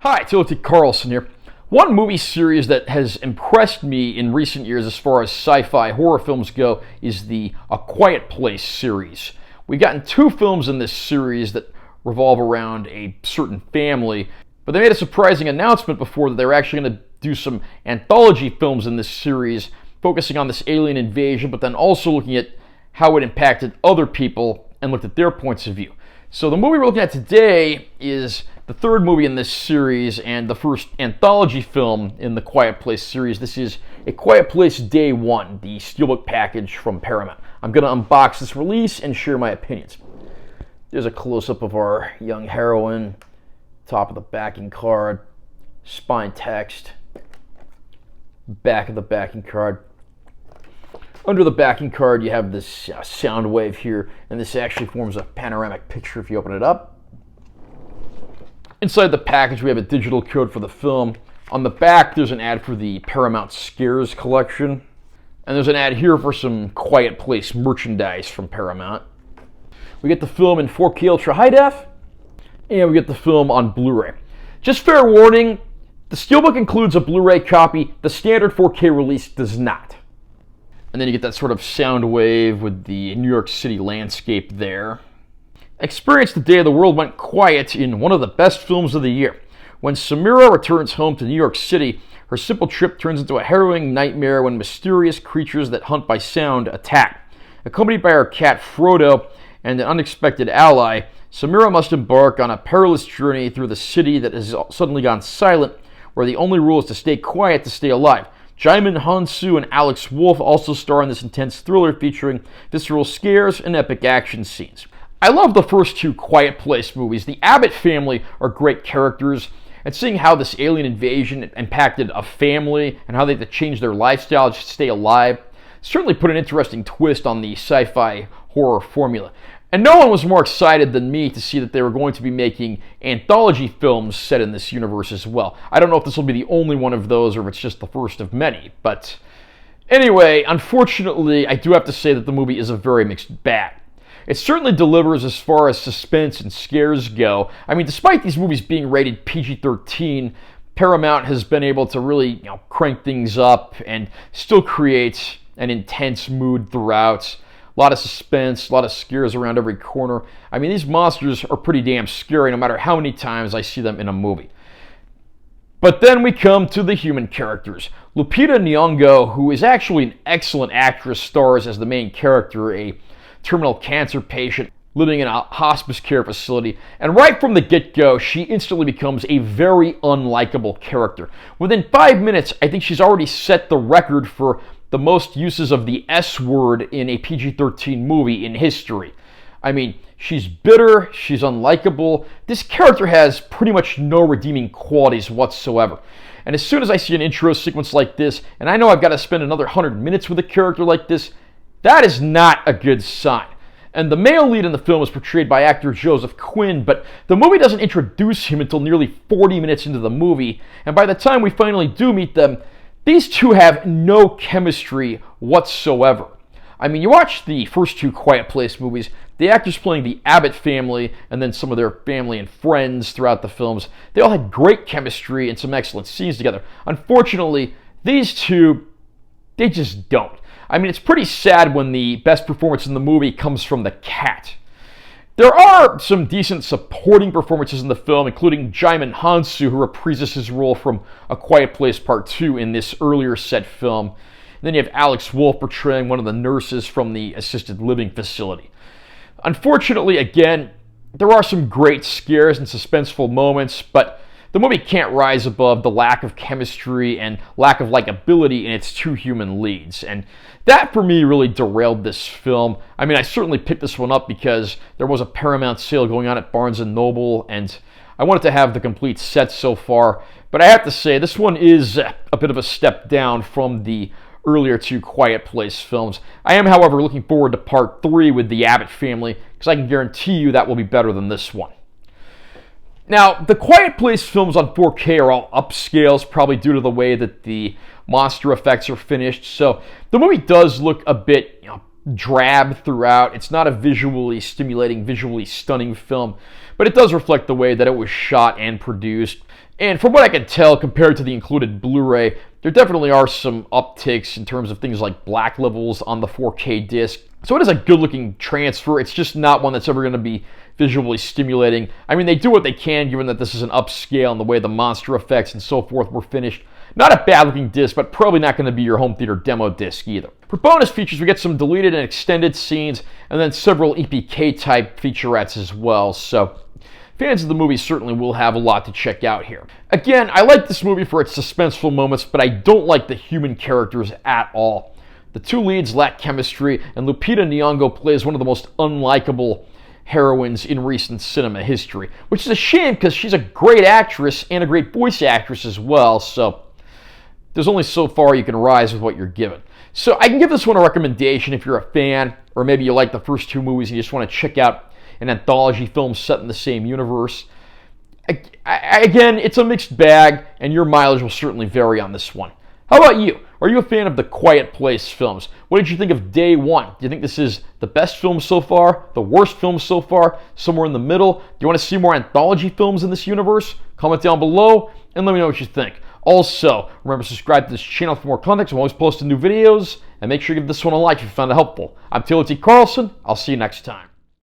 Hi, Timothy Carlson here. One movie series that has impressed me in recent years as far as sci-fi horror films go is the A Quiet Place series. We've gotten two films in this series that revolve around a certain family, but they made a surprising announcement before that they were actually going to do some anthology films in this series focusing on this alien invasion, but then also looking at how it impacted other people and looked at their points of view. So the movie we're looking at today is the third movie in this series and the first anthology film in the Quiet Place series. This is A Quiet Place Day 1, the Steelbook package from Paramount. I'm going to unbox this release and share my opinions. There's a close-up of our young heroine, top of the backing card, spine text, back of the backing card. Under the backing card, you have this sound wave here, and this actually forms a panoramic picture if you open it up. Inside the package, we have a digital code for the film. On the back, there's an ad for the Paramount Scares collection. And there's an ad here for some Quiet Place merchandise from Paramount. We get the film in 4K Ultra High Def, and we get the film on Blu-ray. Just fair warning, the Steelbook includes a Blu-ray copy. The standard 4K release does not. And then you get that sort of sound wave with the New York City landscape there. Experience the day the world went quiet in one of the best films of the year. When Samira returns home to New York City, her simple trip turns into a harrowing nightmare when mysterious creatures that hunt by sound attack. Accompanied by her cat Frodo and an unexpected ally, Samira must embark on a perilous journey through the city that has suddenly gone silent, where the only rule is to stay quiet to stay alive. Jaimin Hansu and Alex Wolff also star in this intense thriller featuring visceral scares and epic action scenes. I love the first two Quiet Place movies. The Abbott family are great characters, and seeing how this alien invasion impacted a family and how they had to change their lifestyle to stay alive certainly put an interesting twist on the sci-fi horror formula. And no one was more excited than me to see that they were going to be making anthology films set in this universe as well. I don't know if this will be the only one of those or if it's just the first of many, but anyway, unfortunately, I do have to say that the movie is a very mixed bag. It certainly delivers as far as suspense and scares go. I mean, despite these movies being rated PG-13, Paramount has been able to really, crank things up and still create an intense mood throughout. A lot of suspense, a lot of scares around every corner. I mean, these monsters are pretty damn scary no matter how many times I see them in a movie. But then we come to the human characters. Lupita Nyong'o, who is actually an excellent actress, stars as the main character, a terminal cancer patient living in a hospice care facility. And right from the get-go, she instantly becomes a very unlikable character. Within 5 minutes, I think she's already set the record for the most uses of the S word in a PG-13 movie in history. I mean, she's bitter, she's unlikable. This character has pretty much no redeeming qualities whatsoever. And as soon as I see an intro sequence like this, and I know I've got to spend another 100 minutes with a character like this, that is not a good sign. And the male lead in the film is portrayed by actor Joseph Quinn, but the movie doesn't introduce him until nearly 40 minutes into the movie, and by the time we finally do meet them, these two have no chemistry whatsoever. I mean, you watch the first two Quiet Place movies, the actors playing the Abbott family and then some of their family and friends throughout the films, they all had great chemistry and some excellent scenes together. Unfortunately, these two, they just don't. I mean, it's pretty sad when the best performance in the movie comes from the cat. There are some decent supporting performances in the film, including Jaimin Hansu, who reprises his role from A Quiet Place Part 2 in this earlier set film. And then you have Alex Wolff portraying one of the nurses from the assisted living facility. Unfortunately, again, there are some great scares and suspenseful moments, but the movie can't rise above the lack of chemistry and lack of likability in its two human leads. And that, for me, really derailed this film. I mean, I certainly picked this one up because there was a Paramount sale going on at Barnes & Noble, and I wanted to have the complete set so far. But I have to say, this one is a bit of a step down from the earlier two Quiet Place films. I am, however, looking forward to Part 3 with the Abbott family, because I can guarantee you that will be better than this one. Now, the Quiet Place films on 4K are all upscales, probably due to the way that the monster effects are finished, so the movie does look a bit drab throughout. It's not a visually stimulating, visually stunning film, but it does reflect the way that it was shot and produced. And from what I can tell, compared to the included Blu-ray, there definitely are some upticks in terms of things like black levels on the 4K disc. So it is a good-looking transfer. It's just not one that's ever going to be visually stimulating. I mean, they do what they can, given that this is an upscale and the way the monster effects and so forth were finished. Not a bad-looking disc, but probably not going to be your home theater demo disc either. For bonus features, we get some deleted and extended scenes, and then several EPK-type featurettes as well. So fans of the movie certainly will have a lot to check out here. Again, I like this movie for its suspenseful moments, but I don't like the human characters at all. The two leads lack chemistry, and Lupita Nyong'o plays one of the most unlikable heroines in recent cinema history, which is a shame because she's a great actress and a great voice actress as well, so there's only so far you can rise with what you're given. So I can give this one a recommendation if you're a fan, or maybe you like the first two movies and you just want to check out an anthology film set in the same universe. Again, it's a mixed bag, and your mileage will certainly vary on this one. How about you? Are you a fan of the Quiet Place films? What did you think of Day One? Do you think this is the best film so far? The worst film so far? Somewhere in the middle? Do you want to see more anthology films in this universe? Comment down below and let me know what you think. Also, remember to subscribe to this channel for more content. I'm always posting new videos. And make sure you give this one a like if you found it helpful. I'm Taylor T. Carlson. I'll see you next time.